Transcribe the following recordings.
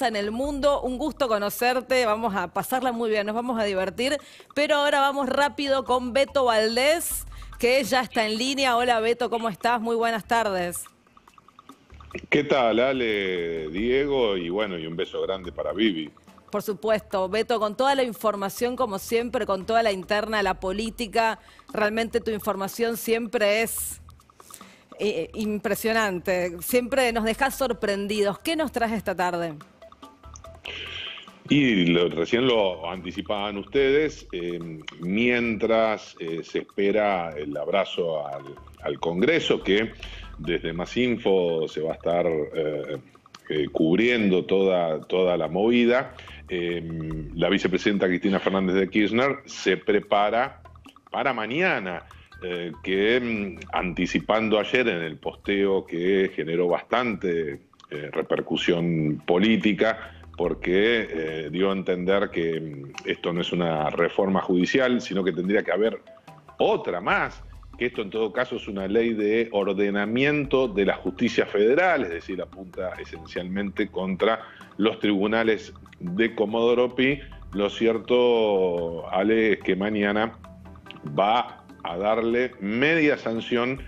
en el mundo. Un gusto conocerte, vamos a pasarla muy bien, nos vamos a divertir, pero ahora vamos rápido con Beto Valdés, que ya está en línea. Hola Beto, ¿cómo estás? Muy buenas tardes. ¿Qué tal, Ale, Diego? Y bueno, y un beso grande para Vivi. Por supuesto, Beto, con toda la información, como siempre, con toda la interna, la política, realmente tu información siempre es impresionante, siempre nos dejas sorprendidos. ¿Qué nos traes esta tarde? Y recién lo anticipaban ustedes, mientras se espera el abrazo al Congreso, que desde Más Info se va a estar cubriendo toda la movida. La vicepresidenta Cristina Fernández de Kirchner se prepara para mañana, que anticipando ayer en el posteo que generó bastante repercusión política, porque dio a entender que esto no es una reforma judicial, sino que tendría que haber otra más, que esto en todo caso es una ley de ordenamiento de la justicia federal, es decir, apunta esencialmente contra los tribunales de Comodoro Pi. Lo cierto, Ale, es que mañana va a darle media sanción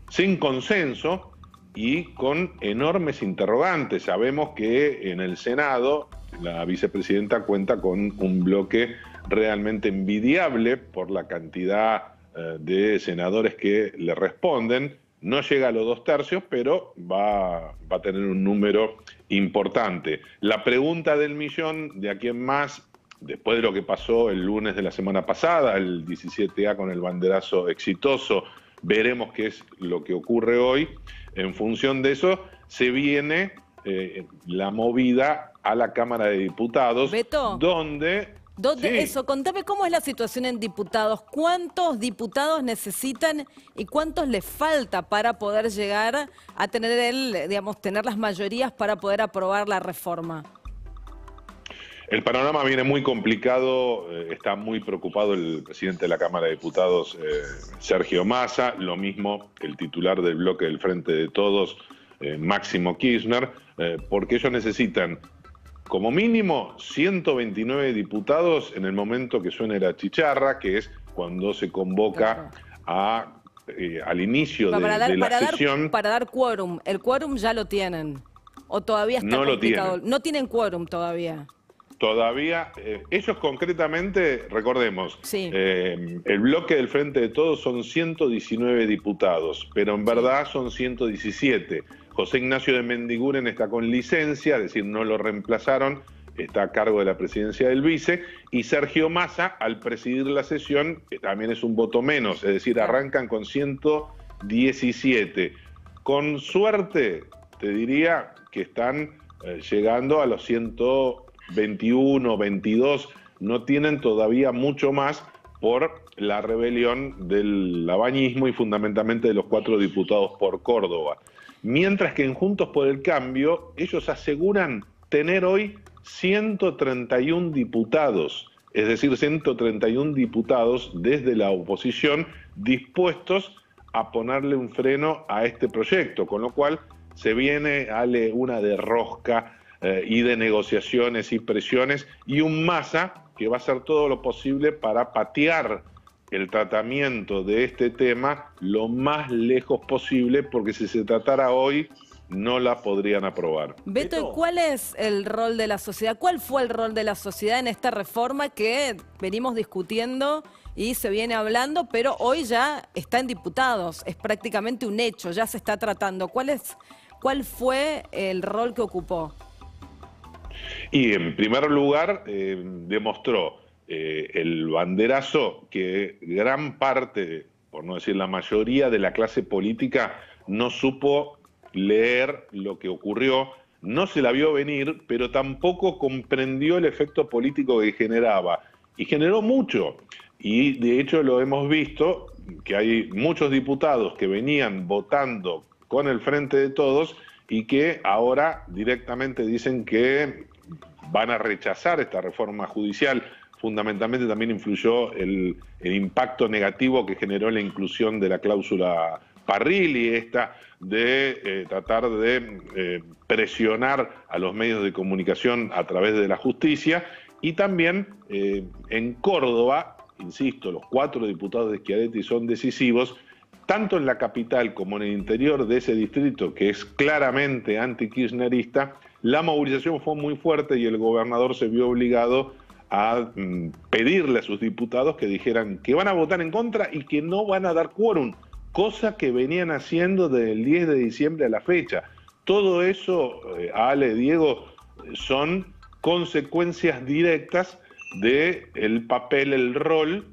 sin consenso y con enormes interrogantes. Sabemos que en el Senado la vicepresidenta cuenta con un bloque realmente envidiable por la cantidad de senadores que le responden. No llega a los 2/3, pero va a tener un número importante. La pregunta del millón, de a quién más, después de lo que pasó el lunes de la semana pasada, el 17A con el banderazo exitoso, veremos qué es lo que ocurre hoy. En función de eso, se viene la movida a la Cámara de Diputados, Beto, donde... ¿dónde Sí, eso? Contame cómo es la situación en diputados. ¿Cuántos diputados necesitan y cuántos les falta para poder llegar a tener tener las mayorías para poder aprobar la reforma? el panorama viene muy complicado, está muy preocupado el presidente de la Cámara de Diputados, Sergio Massa, lo mismo el titular del bloque del Frente de Todos, Máximo Kirchner, porque ellos necesitan como mínimo 129 diputados en el momento que suene la chicharra, que es cuando se convoca al inicio de la sesión. Para dar quórum, ¿el quórum ya lo tienen? ¿O todavía está No lo complicado? tienen. No tienen quórum todavía. Todavía, ellos concretamente, recordemos, Sí. el bloque del Frente de Todos son 119 diputados, pero en verdad son 117. José Ignacio de Mendiguren está con licencia, es decir, no lo reemplazaron, está a cargo de la presidencia del vice, y Sergio Massa, al presidir la sesión, también es un voto menos, es decir, arrancan con 117. Con suerte, te diría que están llegando a los 121, 22, no tienen todavía mucho más por la rebelión del labañismo y fundamentalmente de los 4 diputados por Córdoba. Mientras que en Juntos por el Cambio, ellos aseguran tener hoy 131 diputados, es decir, 131 diputados desde la oposición dispuestos a ponerle un freno a este proyecto, con lo cual se viene, Ale, una de rosca y de negociaciones y presiones, y un Massa que va a hacer todo lo posible para patear el tratamiento de este tema lo más lejos posible, porque si se tratara hoy, no la podrían aprobar. Beto, ¿y cuál es el rol de la sociedad? ¿Cuál fue el rol de la sociedad en esta reforma que venimos discutiendo y se viene hablando, pero hoy ya está en diputados? Es prácticamente un hecho, ya se está tratando. ¿Cuál fue el rol que ocupó? Y en primer lugar, demostró el banderazo que gran parte, por no decir la mayoría de la clase política, no supo leer lo que ocurrió, no se la vio venir, pero tampoco comprendió el efecto político que generaba. Y generó mucho. Y de hecho lo hemos visto, que hay muchos diputados que venían votando con el Frente de Todos y que ahora directamente dicen que van a rechazar esta reforma judicial. Fundamentalmente también influyó el impacto negativo que generó la inclusión de la cláusula Parrilli, esta de tratar de presionar a los medios de comunicación a través de la justicia, y también en Córdoba, insisto, los 4 diputados de Schiaretti son decisivos, tanto en la capital como en el interior de ese distrito, que es claramente anti-kirchnerista. La movilización fue muy fuerte y el gobernador se vio obligado a pedirle a sus diputados que dijeran que van a votar en contra y que no van a dar quórum, cosa que venían haciendo desde el 10 de diciembre a la fecha. Todo eso, Ale, Diego, son consecuencias directas del papel, el rol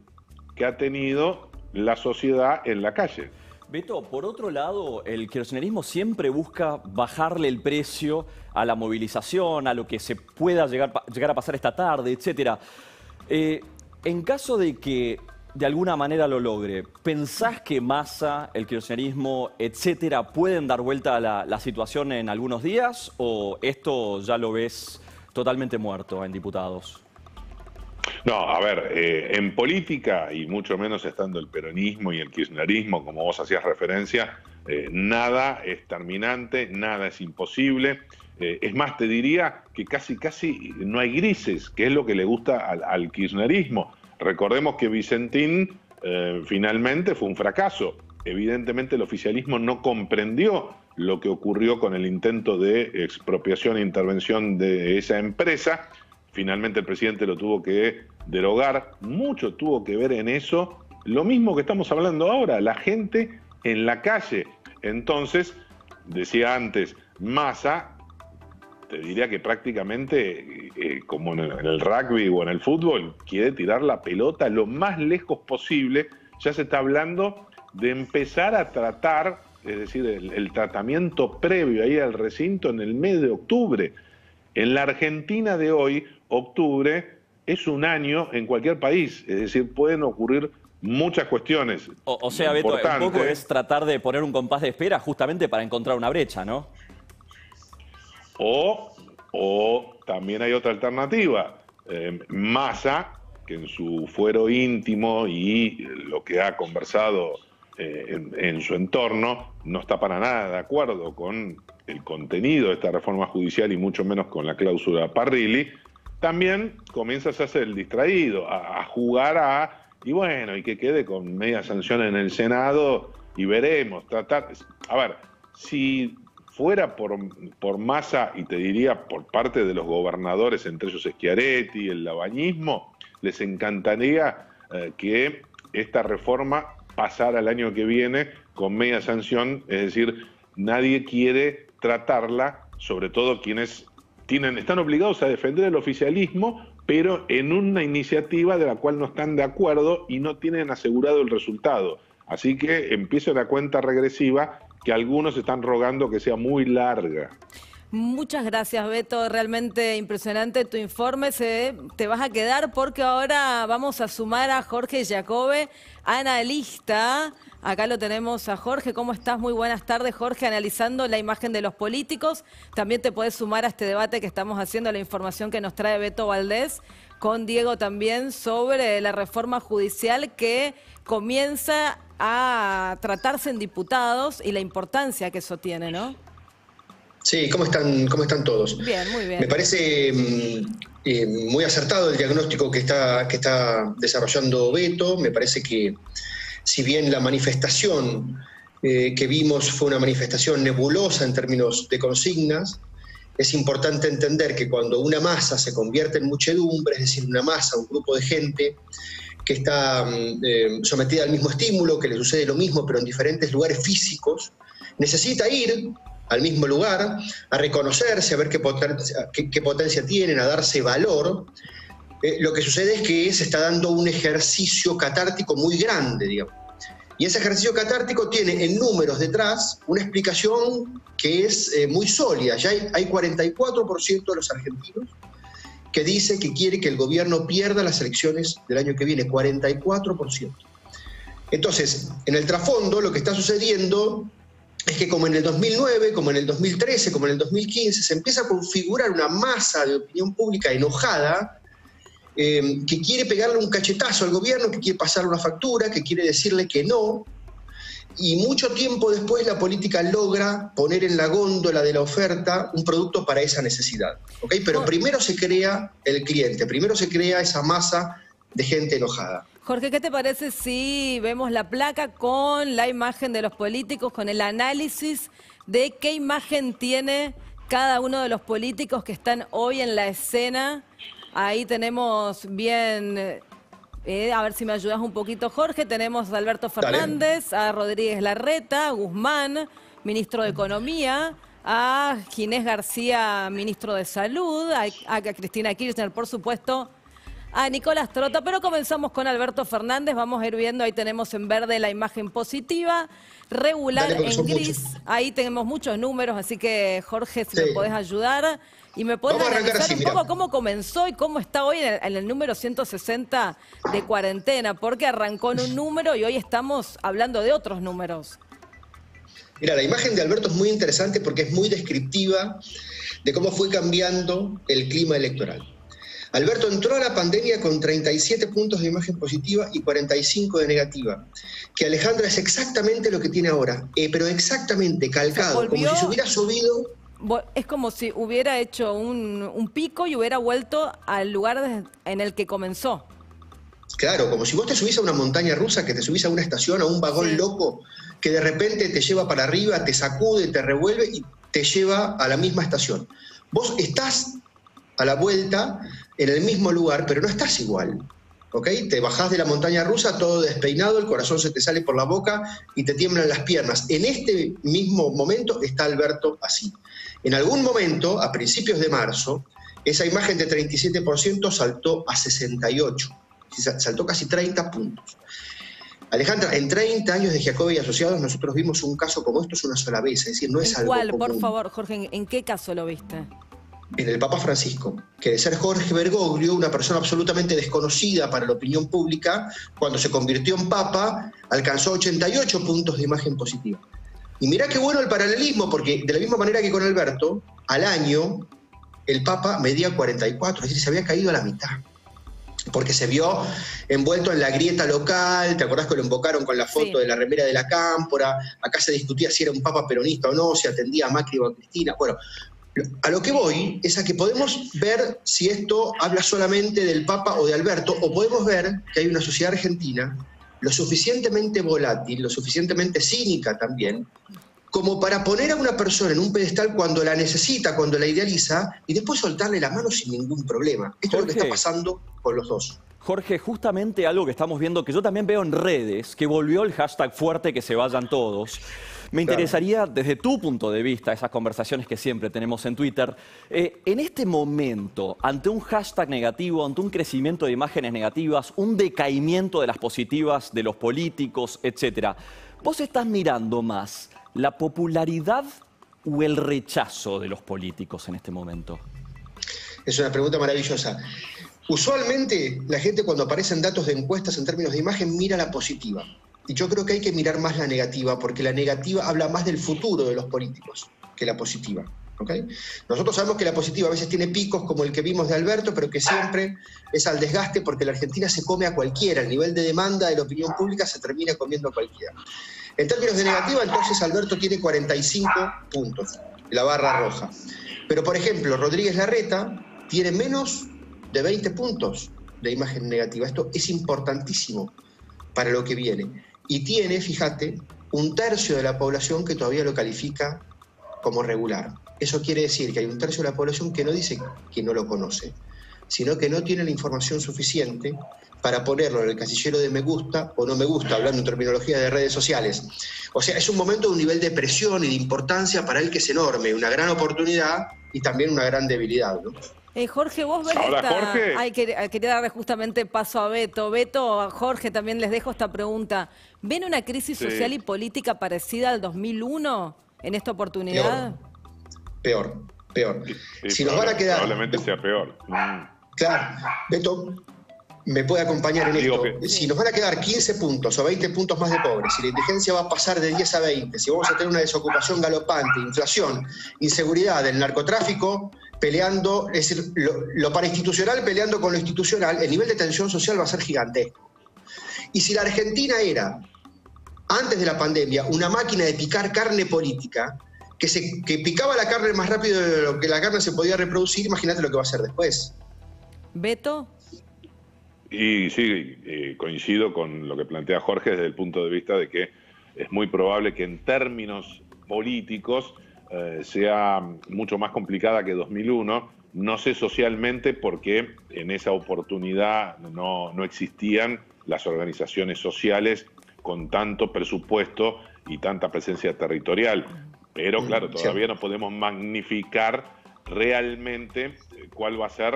que ha tenido la sociedad en la calle. Beto, por otro lado, el kirchnerismo siempre busca bajarle el precio a la movilización, a lo que se pueda llegar a pasar esta tarde, etc. En caso de que de alguna manera lo logre, ¿pensás que Massa, el kirchnerismo, etcétera, pueden dar vuelta a la situación en algunos días? ¿O esto ya lo ves totalmente muerto en diputados? No, a ver, en política, y mucho menos estando el peronismo y el kirchnerismo, como vos hacías referencia, nada es terminante, nada es imposible. Es más, te diría que casi no hay grises, que es lo que le gusta al kirchnerismo. Recordemos que Vicentín finalmente fue un fracaso. Evidentemente el oficialismo no comprendió lo que ocurrió con el intento de expropiación e intervención de esa empresa. Finalmente el presidente lo tuvo que derogar, mucho tuvo que ver en eso, lo mismo que estamos hablando ahora, la gente en la calle. Entonces, decía antes, Massa, te diría que prácticamente, como en el rugby o en el fútbol, quiere tirar la pelota lo más lejos posible. Ya se está hablando de empezar a tratar, es decir, el tratamiento previo ahí al recinto en el mes de octubre. En la Argentina de hoy, octubre es un año en cualquier país, es decir, pueden ocurrir muchas cuestiones. O sea, Beto, un poco es tratar de poner un compás de espera justamente para encontrar una brecha, ¿no? O también hay otra alternativa. Massa, que en su fuero íntimo y lo que ha conversado en su entorno, no está para nada de acuerdo con el contenido de esta reforma judicial y mucho menos con la cláusula Parrilli, también comienzas a hacer el distraído, a jugar y bueno, y que quede con media sanción en el Senado y veremos, tratar. A ver, si fuera por Massa, y te diría por parte de los gobernadores, entre ellos Schiaretti, el labañismo, les encantaría que esta reforma pasara el año que viene con media sanción, es decir, nadie quiere tratarla, sobre todo quienes están obligados a defender el oficialismo, pero en una iniciativa de la cual no están de acuerdo y no tienen asegurado el resultado. Así que empieza una cuenta regresiva que algunos están rogando que sea muy larga. Muchas gracias, Beto. Realmente impresionante tu informe. Te vas a quedar porque ahora vamos a sumar a Jorge Giacobbe, analista. Acá lo tenemos a Jorge. ¿Cómo estás? Muy buenas tardes, Jorge, analizando la imagen de los políticos. También te puedes sumar a este debate que estamos haciendo, la información que nos trae Beto Valdés, con Diego también, sobre la reforma judicial que comienza a tratarse en diputados y la importancia que eso tiene, ¿no? Sí, ¿cómo están todos? Bien, muy bien. Me parece muy acertado el diagnóstico que está desarrollando Beto. Me parece que si bien la manifestación que vimos fue una manifestación nebulosa en términos de consignas, es importante entender que cuando una masa se convierte en muchedumbre, es decir, una masa, un grupo de gente que está sometida al mismo estímulo, que le sucede lo mismo pero en diferentes lugares físicos, necesita ir al mismo lugar, a reconocerse, a ver qué potencia tienen, a darse valor. Lo que sucede es que se está dando un ejercicio catártico muy grande, digamos. Y ese ejercicio catártico tiene en números detrás una explicación que es muy sólida. Ya hay 44% de los argentinos que dice que quiere que el gobierno pierda las elecciones del año que viene, 44%. Entonces, en el trasfondo lo que está sucediendo es que como en el 2009, como en el 2013, como en el 2015, se empieza a configurar una masa de opinión pública enojada que quiere pegarle un cachetazo al gobierno, que quiere pasarle una factura, que quiere decirle que no. Y mucho tiempo después la política logra poner en la góndola de la oferta un producto para esa necesidad. ¿Okay? Pero primero se crea el cliente, primero se crea esa masa de gente enojada. Jorge, ¿qué te parece si vemos la placa con la imagen de los políticos, con el análisis de qué imagen tiene cada uno de los políticos que están hoy en la escena? Ahí tenemos bien... a ver si me ayudas un poquito, Jorge. Tenemos a Alberto Fernández, a Rodríguez Larreta, a Guzmán, ministro de Economía, a Ginés García, ministro de Salud, a Cristina Kirchner, por supuesto, a Nicolás Trota. Pero comenzamos con Alberto Fernández. Vamos a ir viendo, ahí tenemos en verde la imagen positiva, regular en gris. Ahí tenemos muchos números, así que Jorge, si me podés ayudar. Y me podés analizar un poco cómo comenzó y cómo está hoy en el número 160 de cuarentena, porque arrancó en un número y hoy estamos hablando de otros números. Mira, la imagen de Alberto es muy interesante porque es muy descriptiva de cómo fue cambiando el clima electoral. Alberto entró a la pandemia con 37 puntos de imagen positiva y 45 de negativa, que Alejandra es exactamente lo que tiene ahora, pero exactamente calcado, como si se hubiera subido... Es como si hubiera hecho un pico y hubiera vuelto al lugar en el que comenzó. Claro, como si vos te subís a una montaña rusa, que te subís a una estación, a un vagón loco, que de repente te lleva para arriba, te sacude, te revuelve y te lleva a la misma estación. Vos estás a la vuelta en el mismo lugar, pero no estás igual. ¿Ok? Te bajás de la montaña rusa todo despeinado, el corazón se te sale por la boca y te tiemblan las piernas. En este mismo momento está Alberto así. En algún momento, a principios de marzo, esa imagen de 37% saltó a 68%. Saltó casi 30 puntos. Alejandra, en 30 años de Giacobbe y Asociados nosotros vimos un caso como estos una sola vez, es decir, no es algo común. ¿Cuál? Por común. favor, Jorge, ¿en qué caso lo viste? En el Papa Francisco, que de ser Jorge Bergoglio, una persona absolutamente desconocida para la opinión pública, cuando se convirtió en Papa, alcanzó 88 puntos de imagen positiva. Y mirá qué bueno el paralelismo, porque de la misma manera que con Alberto, al año el Papa medía 44, es decir, se había caído a la mitad. Porque se vio envuelto en la grieta local, ¿te acordás que lo invocaron con la foto de la remera de la Cámpora? Acá se discutía si era un Papa peronista o no, si atendía a Macri o a Cristina. Bueno, a lo que voy es a que podemos ver si esto habla solamente del Papa o de Alberto, o podemos ver que hay una sociedad argentina lo suficientemente volátil, lo suficientemente cínica también, como para poner a una persona en un pedestal cuando la necesita, cuando la idealiza, y después soltarle la mano sin ningún problema. Esto es lo que está pasando con los dos. Jorge, justamente algo que estamos viendo, que yo también veo en redes, que volvió el hashtag fuerte que se vayan todos. Me interesaría, desde tu punto de vista, esas conversaciones que siempre tenemos en Twitter, en este momento, ante un hashtag negativo, ante un crecimiento de imágenes negativas, un decaimiento de las positivas de los políticos, etcétera, ¿vos estás mirando más la popularidad o el rechazo de los políticos en este momento? Es una pregunta maravillosa. Usualmente la gente cuando aparecen datos de encuestas en términos de imagen mira la positiva. Y yo creo que hay que mirar más la negativa, porque la negativa habla más del futuro de los políticos que la positiva. ¿Okay? Nosotros sabemos que la positiva a veces tiene picos como el que vimos de Alberto, pero que siempre es al desgaste porque la Argentina se come a cualquiera. El nivel de demanda de la opinión pública se termina comiendo a cualquiera. En términos de negativa, entonces Alberto tiene 45 puntos, la barra roja. Pero, por ejemplo, Rodríguez Larreta tiene menos de 20 puntos de imagen negativa. Esto es importantísimo para lo que viene. Y tiene, fíjate, un tercio de la población que todavía lo califica como regular. Eso quiere decir que hay un tercio de la población que no dice que no lo conoce, sino que no tiene la información suficiente para ponerlo en el casillero de me gusta o no me gusta, hablando en terminología de redes sociales. O sea, es un momento de un nivel de presión y de importancia para él que es enorme, una gran oportunidad y también una gran debilidad, ¿no? Jorge, vos ves Jorge. Ay, quería darle justamente paso a Beto. Beto, a Jorge también les dejo esta pregunta. ¿Ven una crisis social y política parecida al 2001 en esta oportunidad? Peor. Sí, Si nos van a quedar... Probablemente sea peor. Claro, Beto me puede acompañar en esto. Si nos van a quedar 15 puntos o 20 puntos más de pobres, si la indigencia va a pasar de 10 a 20, si vamos a tener una desocupación galopante, inflación, inseguridad, el narcotráfico peleando, es decir, lo parainstitucional peleando con lo institucional, el nivel de tensión social va a ser gigantesco. Y si la Argentina era antes de la pandemia, una máquina de picar carne política que picaba la carne más rápido de lo que la carne se podía reproducir. Imagínate lo que va a hacer después. ¿Beto? Y sí, coincido con lo que plantea Jorge desde el punto de vista de que es muy probable que en términos políticos sea mucho más complicada que 2001. No sé socialmente porque en esa oportunidad no existían las organizaciones sociales con tanto presupuesto y tanta presencia territorial. Pero claro, todavía no podemos magnificar realmente cuál va a ser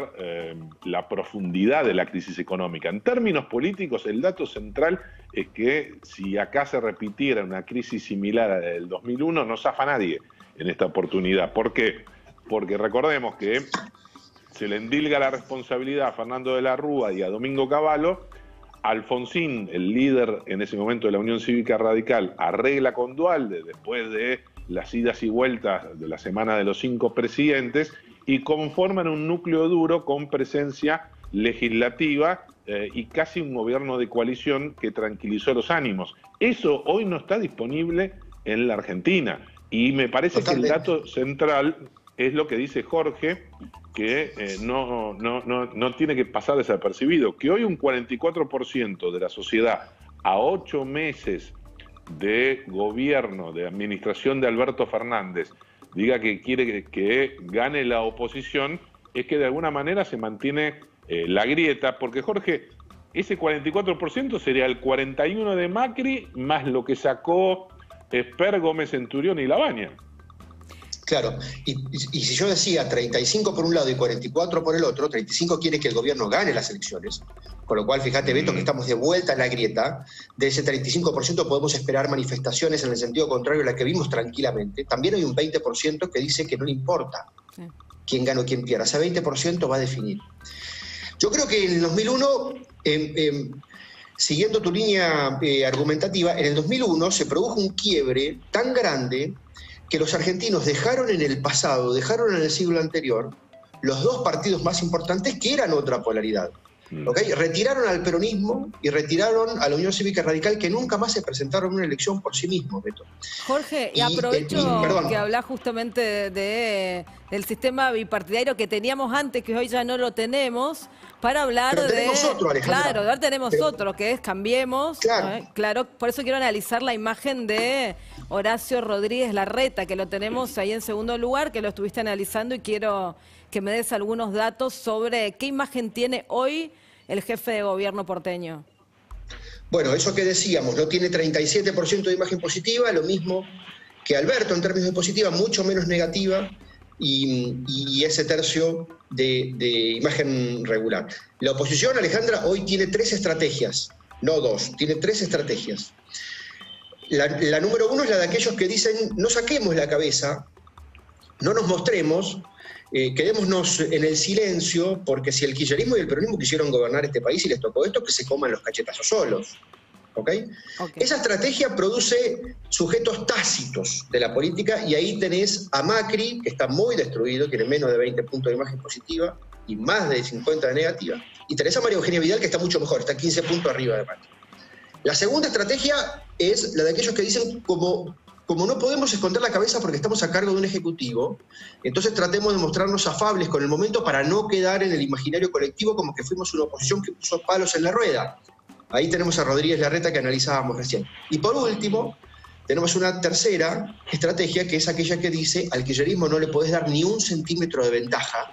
la profundidad de la crisis económica. En términos políticos, el dato central es que si acá se repitiera una crisis similar a la del 2001, no zafa nadie en esta oportunidad. ¿Por qué? Porque recordemos que se le endilga la responsabilidad a Fernando de la Rúa y a Domingo Cavallo. Alfonsín, el líder en ese momento de la Unión Cívica Radical, arregla con Duhalde después de las idas y vueltas de la semana de los 5 presidentes y conforman un núcleo duro con presencia legislativa y casi un gobierno de coalición que tranquilizó los ánimos. Eso hoy no está disponible en la Argentina y me parece que el dato central es lo que dice Jorge, que no tiene que pasar desapercibido, que hoy un 44% de la sociedad a 8 meses de gobierno, de administración de Alberto Fernández, diga que quiere que gane la oposición, es que de alguna manera se mantiene la grieta, porque Jorge, ese 44% sería el 41% de Macri más lo que sacó Esper, Gómez Centurión y Labaña. Claro, y si yo decía 35 por un lado y 44 por el otro, 35 quiere que el gobierno gane las elecciones, con lo cual fíjate, Beto, que estamos de vuelta en la grieta. De ese 35% podemos esperar manifestaciones en el sentido contrario a la que vimos tranquilamente. También hay un 20% que dice que no le importa quién gana o quién pierda. Ese 20% va a definir. Yo creo que en el 2001, siguiendo tu línea argumentativa, en el 2001 se produjo un quiebre tan grande que los argentinos dejaron en el pasado, dejaron en el siglo anterior, los dos partidos más importantes que eran otra polaridad. ¿Okay? Retiraron al peronismo y retiraron a la Unión Cívica Radical, que nunca más se presentaron en una elección por sí mismos, Beto. Jorge, y aprovecho que hablás justamente del sistema bipartidario que teníamos antes, que hoy ya no lo tenemos, para hablar pero tenemos otro, Alejandra. Claro, ahora tenemos otro, que es Cambiemos. Claro. Claro, por eso quiero analizar la imagen de Horacio Rodríguez Larreta, que lo tenemos ahí en segundo lugar, que lo estuviste analizando y quiero que me des algunos datos sobre qué imagen tiene hoy el jefe de gobierno porteño. Bueno, eso que decíamos, no tiene 37% de imagen positiva, lo mismo que Alberto en términos de positiva, mucho menos negativa, y ese tercio de imagen regular. La oposición, Alejandra, hoy tiene 3 estrategias, no 2, tiene 3 estrategias. La número 1 es la de aquellos que dicen, no saquemos la cabeza, no nos mostremos, quedémonos en el silencio, porque si el kirchnerismo y el peronismo quisieron gobernar este país y les tocó esto, que se coman los cachetazos solos. ¿Okay? Esa estrategia produce sujetos tácitos de la política y ahí tenés a Macri, que está muy destruido, tiene menos de 20 puntos de imagen positiva y más de 50 de negativa. Y tenés a María Eugenia Vidal, que está mucho mejor, está 15 puntos arriba de Macri. La segunda estrategia es la de aquellos que dicen, como no podemos esconder la cabeza porque estamos a cargo de un ejecutivo, entonces tratemos de mostrarnos afables con el momento para no quedar en el imaginario colectivo como que fuimos una oposición que puso palos en la rueda. Ahí tenemos a Rodríguez Larreta que analizábamos recién. Y por último, tenemos una tercera estrategia, que es aquella que dice, al kirchnerismo no le podés dar ni un centímetro de ventaja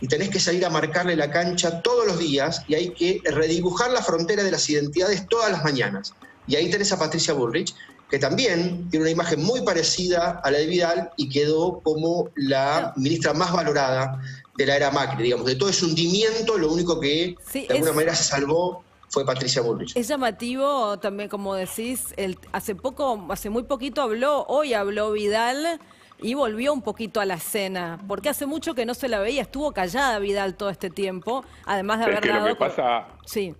y tenés que salir a marcarle la cancha todos los días y hay que redibujar la frontera de las identidades todas las mañanas. Y ahí tenés a Patricia Bullrich, que también tiene una imagen muy parecida a la de Vidal y quedó como la ministra más valorada de la era Macri. Digamos, de todo ese hundimiento, lo único que de alguna manera se salvó fue Patricia Bullrich. Es llamativo también, como decís, hace muy poquito hoy habló Vidal y volvió un poquito a la escena, porque hace mucho que no se la veía, estuvo callada Vidal todo este tiempo, además de haber dado... Sí.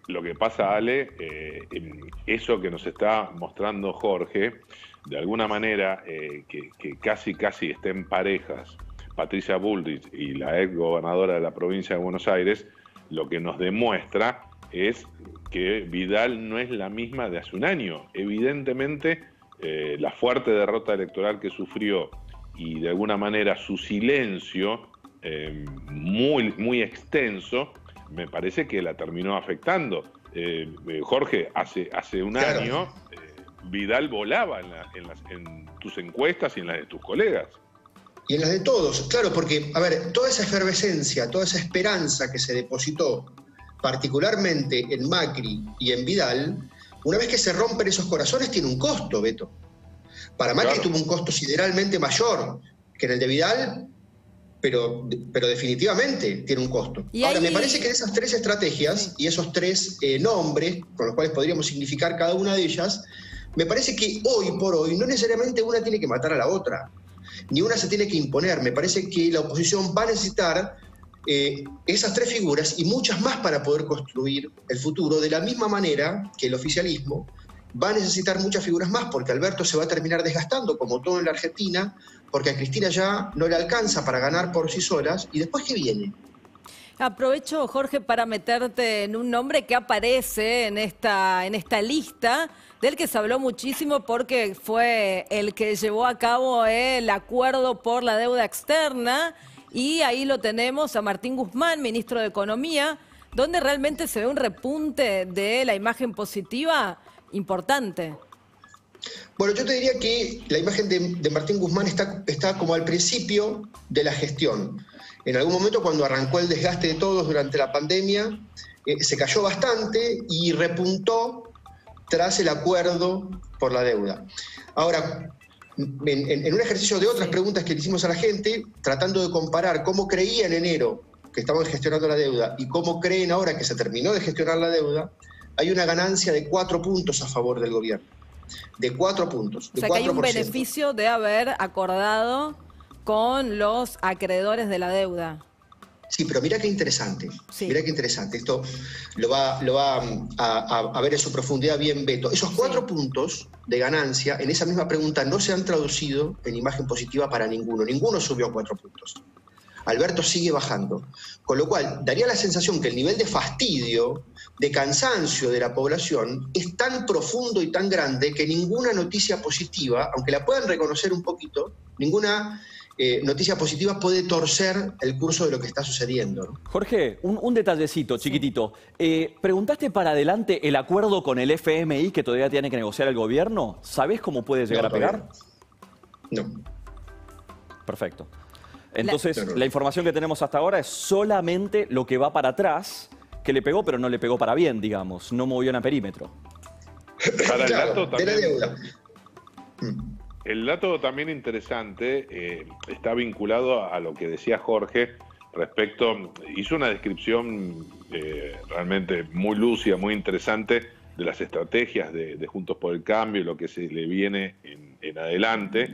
Lo que pasa, Ale, eso que nos está mostrando Jorge, de alguna manera que casi estén parejas Patricia Bullrich y la ex gobernadora de la provincia de Buenos Aires, lo que nos demuestra es que Vidal no es la misma de hace un año. Evidentemente, la fuerte derrota electoral que sufrió y de alguna manera su silencio muy extenso, me parece que la terminó afectando. Jorge, hace un año Vidal volaba en tus encuestas y en las de tus colegas. Y en las de todos, claro, porque, a ver, toda esa efervescencia, toda esa esperanza que se depositó, particularmente en Macri y en Vidal, una vez que se rompen esos corazones tiene un costo, Beto. Para Macri tuvo un costo sideralmente mayor que en el de Vidal, pero definitivamente tiene un costo. Ahora, me parece que en esas tres estrategias y esos tres nombres, con los cuales podríamos significar cada una de ellas, me parece que hoy por hoy no necesariamente una tiene que matar a la otra, ni una se tiene que imponer. Me parece que la oposición va a necesitar esas tres figuras y muchas más para poder construir el futuro, de la misma manera que el oficialismo va a necesitar muchas figuras más, porque Alberto se va a terminar desgastando, como todo en la Argentina, porque a Cristina ya no le alcanza para ganar por sí solas. ¿Y después qué viene? Aprovecho, Jorge, para meterte en un nombre que aparece en esta lista, del que se habló muchísimo porque fue el que llevó a cabo el acuerdo por la deuda externa, y ahí lo tenemos a Martín Guzmán, ministro de Economía, donde realmente se ve un repunte de la imagen positiva importante. Bueno, yo te diría que la imagen de Martín Guzmán está como al principio de la gestión. En algún momento, cuando arrancó el desgaste de todos durante la pandemia, se cayó bastante y repuntó tras el acuerdo por la deuda. Ahora, en un ejercicio de otras preguntas que le hicimos a la gente, tratando de comparar cómo creía en enero que estaban gestionando la deuda y cómo creen ahora que se terminó de gestionar la deuda, hay una ganancia de 4 puntos a favor del gobierno. De 4 puntos. O sea, que hay un beneficio de haber acordado con los acreedores de la deuda. Sí, pero mira qué interesante. Sí. Mira qué interesante. Esto lo va a ver en su profundidad bien Beto. Esos 4 puntos de ganancia en esa misma pregunta no se han traducido en imagen positiva para ninguno. Ninguno subió 4 puntos. Alberto sigue bajando. Con lo cual, daría la sensación que el nivel de fastidio, de cansancio de la población es tan profundo y tan grande que ninguna noticia positiva, aunque la puedan reconocer un poquito, ninguna noticia positiva puede torcer el curso de lo que está sucediendo, ¿no? Jorge, un detallecito chiquitito. ¿Preguntaste para adelante el acuerdo con el FMI que todavía tiene que negociar el gobierno? ¿Sabés cómo puede llegar a pegar? No. Perfecto. Entonces, la información que tenemos hasta ahora es solamente lo que va para atrás, que le pegó, pero no le pegó para bien, digamos. No movió en a perímetro. Para el claro, dato también, de la deuda. El dato también interesante está vinculado a lo que decía Jorge respecto, hizo una descripción realmente muy lúcida, muy interesante de las estrategias de Juntos por el Cambio, lo que se le viene en adelante,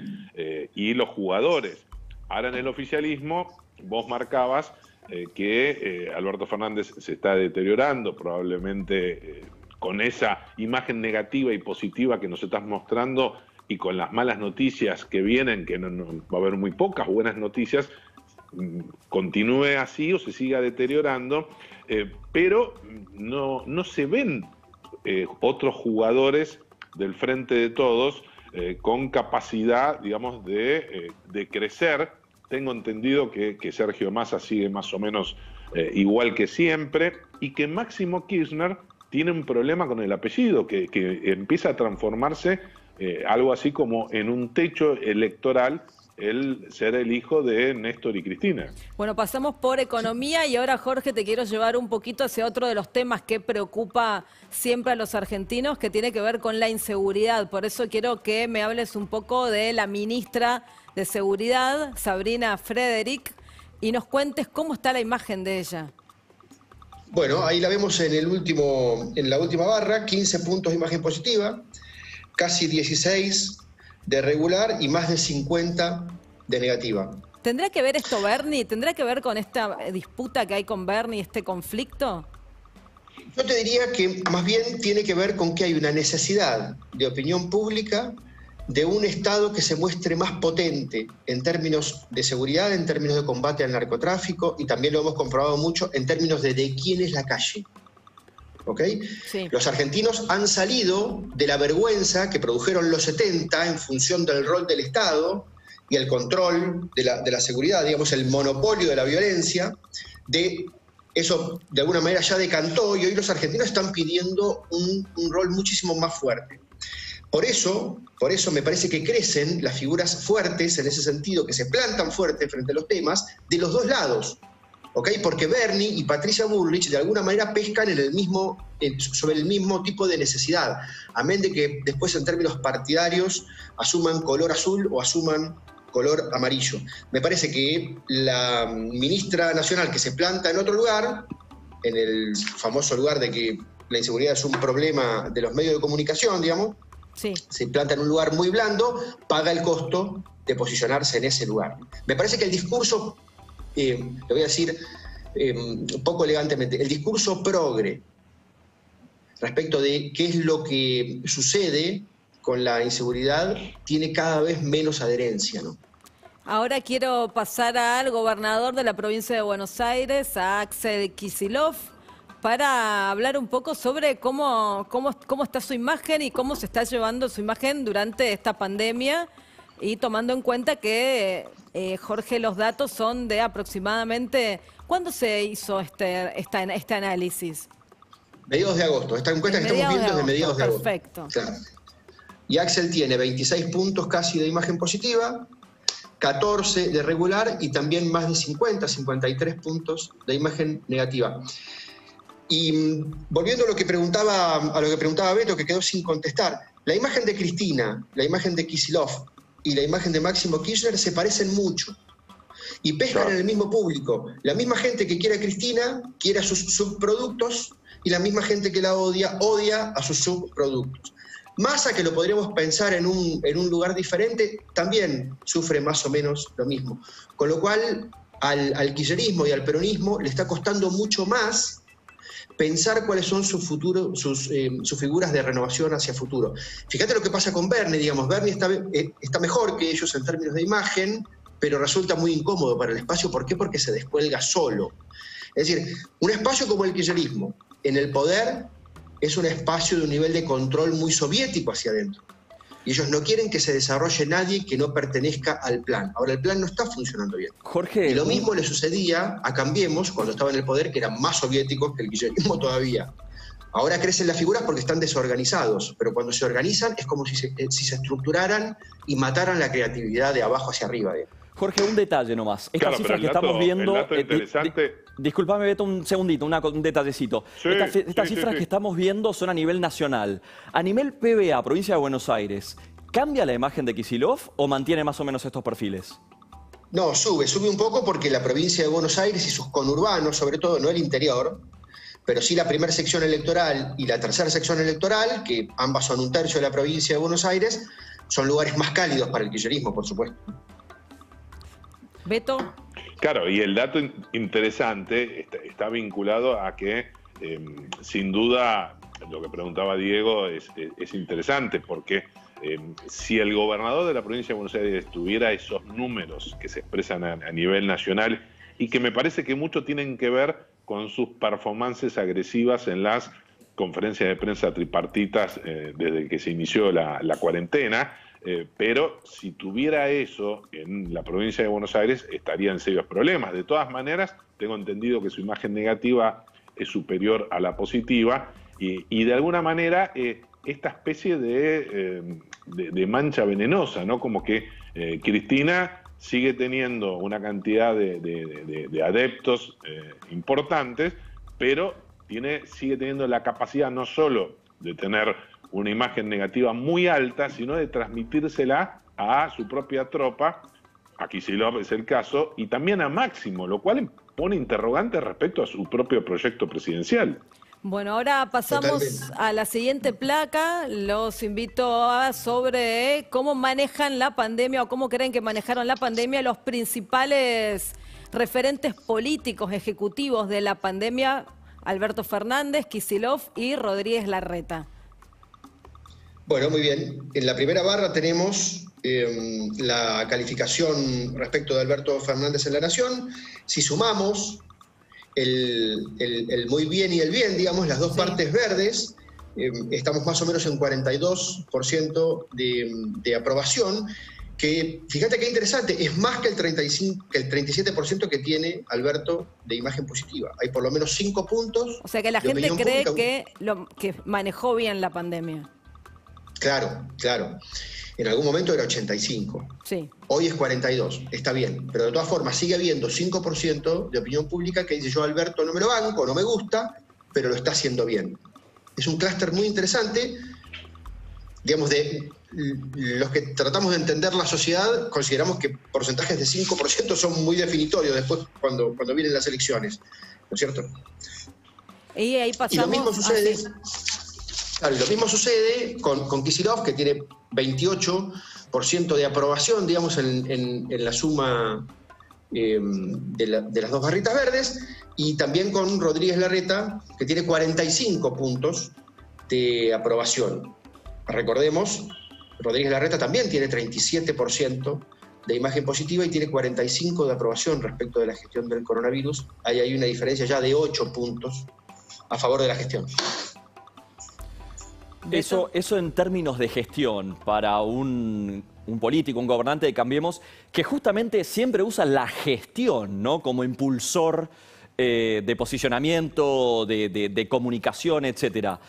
y los jugadores. Ahora en el oficialismo vos marcabas que Alberto Fernández se está deteriorando, probablemente con esa imagen negativa y positiva que nos estás mostrando y con las malas noticias que vienen, que no va a haber muy pocas buenas noticias, continúe así o se siga deteriorando, pero no se ven otros jugadores del Frente de Todos con capacidad, digamos, de crecer. Tengo entendido que Sergio Massa sigue más o menos igual que siempre y que Máximo Kirchner tiene un problema con el apellido, que empieza a transformarse algo así como en un techo electoral el ser el hijo de Néstor y Cristina. Bueno, pasamos por economía y ahora, Jorge, te quiero llevar un poquito hacia otro de los temas que preocupa siempre a los argentinos, que tiene que ver con la inseguridad. Por eso quiero que me hables un poco de la ministra de Seguridad, Sabrina Frederick, y nos cuentes cómo está la imagen de ella. Bueno, ahí la vemos en la última barra, 15 puntos de imagen positiva, casi 16 de regular y más de 50 de negativa. ¿Tendrá que ver esto, Bernie? ¿Tendrá que ver con esta disputa que hay con Bernie, este conflicto? Yo te diría que más bien tiene que ver con que hay una necesidad de opinión pública de un Estado que se muestre más potente en términos de seguridad, en términos de combate al narcotráfico, y también lo hemos comprobado mucho en términos de quién es la calle. ¿ok? Sí. Los argentinos han salido de la vergüenza que produjeron los 70 en función del rol del Estado y el control de la seguridad, digamos, el monopolio de la violencia. Eso de alguna manera ya decantó y hoy los argentinos están pidiendo un rol muchísimo más fuerte. Por eso me parece que crecen las figuras fuertes en ese sentido, que se plantan fuertes frente a los temas de los dos lados, ¿ok? Porque Bernie y Patricia Bullrich de alguna manera pescan sobre el mismo tipo de necesidad, amén de que después en términos partidarios asuman color azul o asuman color amarillo. Me parece que la ministra nacional que se planta en otro lugar, en el famoso lugar de que la inseguridad es un problema de los medios de comunicación, digamos, Sí. se planta en un lugar muy blando, paga el costo de posicionarse en ese lugar. Me parece que el discurso, le voy a decir un poco elegantemente, el discurso progre respecto de qué es lo que sucede con la inseguridad tiene cada vez menos adherencia, ¿no? Ahora quiero pasar al gobernador de la provincia de Buenos Aires, a Axel Kicillof, para hablar un poco sobre cómo está su imagen y cómo se está llevando su imagen durante esta pandemia, y tomando en cuenta que, Jorge, los datos son de aproximadamente... ¿Cuándo se hizo este análisis? Mediados de agosto. Esta encuesta que estamos viendo es de mediados de agosto. Perfecto. Claro. Y Axel tiene 26 puntos casi de imagen positiva, 14 de regular y también más de 53 puntos de imagen negativa. Y volviendo a lo que preguntaba Beto, que quedó sin contestar, la imagen de Cristina, la imagen de Kicillof y la imagen de Máximo Kirchner se parecen mucho y pescan en el mismo público. La misma gente que quiere a Cristina quiere a sus subproductos y la misma gente que la odia a sus subproductos. Massa, que lo podríamos pensar en un lugar diferente, también sufre más o menos lo mismo. Con lo cual, al kirchnerismo y al peronismo le está costando mucho más pensar cuáles son sus figuras de renovación hacia futuro. Fíjate lo que pasa con Bernie, digamos, Bernie está mejor que ellos en términos de imagen, pero resulta muy incómodo para el espacio. ¿Por qué? Porque se descuelga solo. Es decir, un espacio como el kirchnerismo, en el poder, es un espacio de un nivel de control muy soviético hacia adentro. Y ellos no quieren que se desarrolle nadie que no pertenezca al plan. Ahora, el plan no está funcionando bien. Jorge, y lo mismo le sucedía a Cambiemos cuando estaba en el poder, que eran más soviéticos que el kirchnerismo todavía. Ahora crecen las figuras porque están desorganizados, pero cuando se organizan es como si se estructuraran y mataran la creatividad de abajo hacia arriba. Jorge, un detalle nomás. Estas Claro, cifras pero que estamos viendo... el dato interesante... Disculpame, Beto, un segundito, un detallecito. Sí, Estas sí, cifras sí. que estamos viendo son a nivel nacional. A nivel PBA, provincia de Buenos Aires, ¿cambia la imagen de Kicillof o mantiene más o menos estos perfiles? No, sube un poco porque la provincia de Buenos Aires y sus conurbanos, sobre todo, no el interior, pero sí la primera sección electoral y la tercera sección electoral, que ambas son un tercio de la provincia de Buenos Aires, son lugares más cálidos para el kirchnerismo, por supuesto. Beto. Claro, y el dato interesante está vinculado a que, sin duda, lo que preguntaba Diego es interesante, porque si el gobernador de la provincia de Buenos Aires tuviera esos números que se expresan a nivel nacional y que me parece que mucho tienen que ver con sus performances agresivas en las conferencias de prensa tripartitas desde que se inició la cuarentena, pero si tuviera eso en la provincia de Buenos Aires estaría en serios problemas. De todas maneras, tengo entendido que su imagen negativa es superior a la positiva y de alguna manera esta especie de mancha venenosa, ¿no? Como que Cristina sigue teniendo una cantidad de adeptos importantes, pero sigue teniendo la capacidad no solo de tener una imagen negativa muy alta, sino de transmitírsela a su propia tropa, a Kicillof es el caso, y también a Máximo, lo cual pone interrogantes respecto a su propio proyecto presidencial. Bueno, ahora pasamos Totalmente. a la siguiente placa. Los invito a sobre cómo manejan la pandemia o cómo creen que manejaron la pandemia los principales referentes políticos ejecutivos de la pandemia: Alberto Fernández, Kicillof y Rodríguez Larreta. Bueno, muy bien. En la primera barra tenemos la calificación respecto de Alberto Fernández en La Nación. Si sumamos el muy bien y el bien, digamos, las dos partes verdes. Estamos más o menos en 42% de aprobación, que fíjate qué interesante, es más que el 37% que tiene Alberto de imagen positiva. Hay por lo menos 5 puntos. O sea que la gente cree que manejó bien la pandemia. Claro, claro. En algún momento era 85. Sí. Hoy es 42. Está bien. Pero de todas formas sigue habiendo 5% de opinión pública que dice: yo Alberto no me lo banco, no me gusta, pero lo está haciendo bien. Es un clúster muy interesante. Digamos, de los que tratamos de entender la sociedad, consideramos que porcentajes de 5% son muy definitorios después cuando vienen las elecciones. ¿No es cierto? Y ahí pasamos... Y lo mismo sucede... Claro, y lo mismo sucede con Kicillof, que tiene 28% de aprobación, digamos, en la suma de las dos barritas verdes, y también con Rodríguez Larreta, que tiene 45 puntos de aprobación. Recordemos, Rodríguez Larreta también tiene 37% de imagen positiva y tiene 45% de aprobación respecto de la gestión del coronavirus. Ahí hay una diferencia ya de 8 puntos a favor de la gestión. Eso en términos de gestión para un político, un gobernante de Cambiemos, que justamente siempre usa la gestión, ¿no?, como impulsor de posicionamiento, de comunicación, etcétera.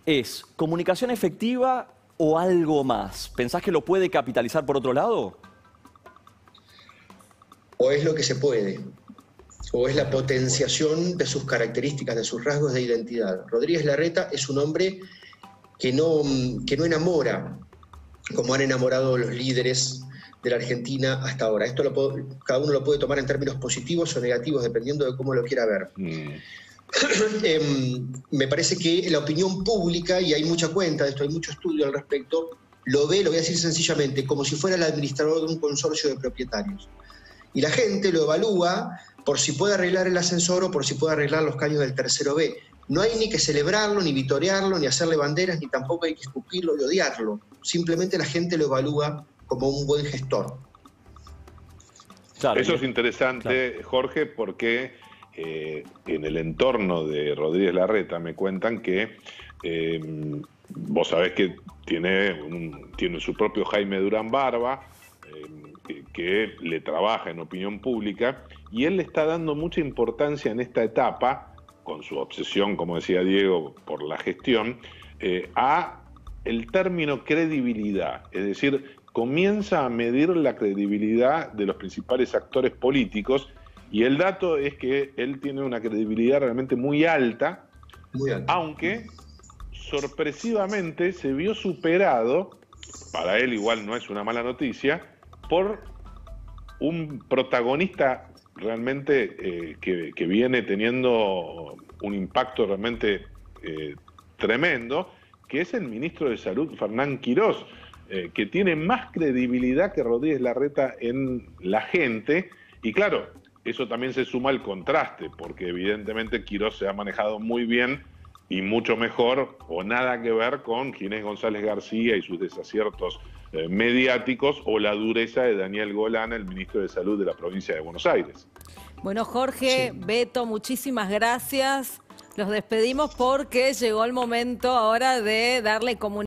¿Es comunicación efectiva o algo más? ¿Pensás que lo puede capitalizar por otro lado? O es lo que se puede, o es la potenciación de sus características, de sus rasgos de identidad. Rodríguez Larreta es un hombre que no enamora como han enamorado los líderes de la Argentina hasta ahora. Esto cada uno lo puede tomar en términos positivos o negativos, dependiendo de cómo lo quiera ver. Me parece que la opinión pública, y hay mucha cuenta de esto, hay mucho estudio al respecto, lo voy a decir sencillamente, como si fuera el administrador de un consorcio de propietarios. Y la gente lo evalúa por si puede arreglar el ascensor o por si puede arreglar los caños del tercero B. No hay ni que celebrarlo, ni vitorearlo, ni hacerle banderas, ni tampoco hay que escupirlo y odiarlo. Simplemente la gente lo evalúa como un buen gestor. Claro, eso es interesante, claro, Jorge, porque en el entorno de Rodríguez Larreta me cuentan que vos sabés que tiene su propio Jaime Durán Barba, que le trabaja en opinión pública, y él le está dando mucha importancia en esta etapa, con su obsesión, como decía Diego, por la gestión, a el término credibilidad. Es decir, comienza a medir la credibilidad de los principales actores políticos, y el dato es que él tiene una credibilidad realmente muy alta, aunque sorpresivamente se vio superado, para él igual no es una mala noticia, por un protagonista realmente que viene teniendo un impacto realmente tremendo, que es el ministro de Salud, Fernán Quirós, que tiene más credibilidad que Rodríguez Larreta en la gente. Y claro, eso también se suma al contraste, porque evidentemente Quirós se ha manejado muy bien y mucho mejor, o nada que ver con Ginés González García y sus desaciertos mediáticos, o la dureza de Daniel Golan, el ministro de Salud de la provincia de Buenos Aires. Bueno, Jorge, sí. Beto, muchísimas gracias. Los despedimos porque llegó el momento ahora de darle comunicación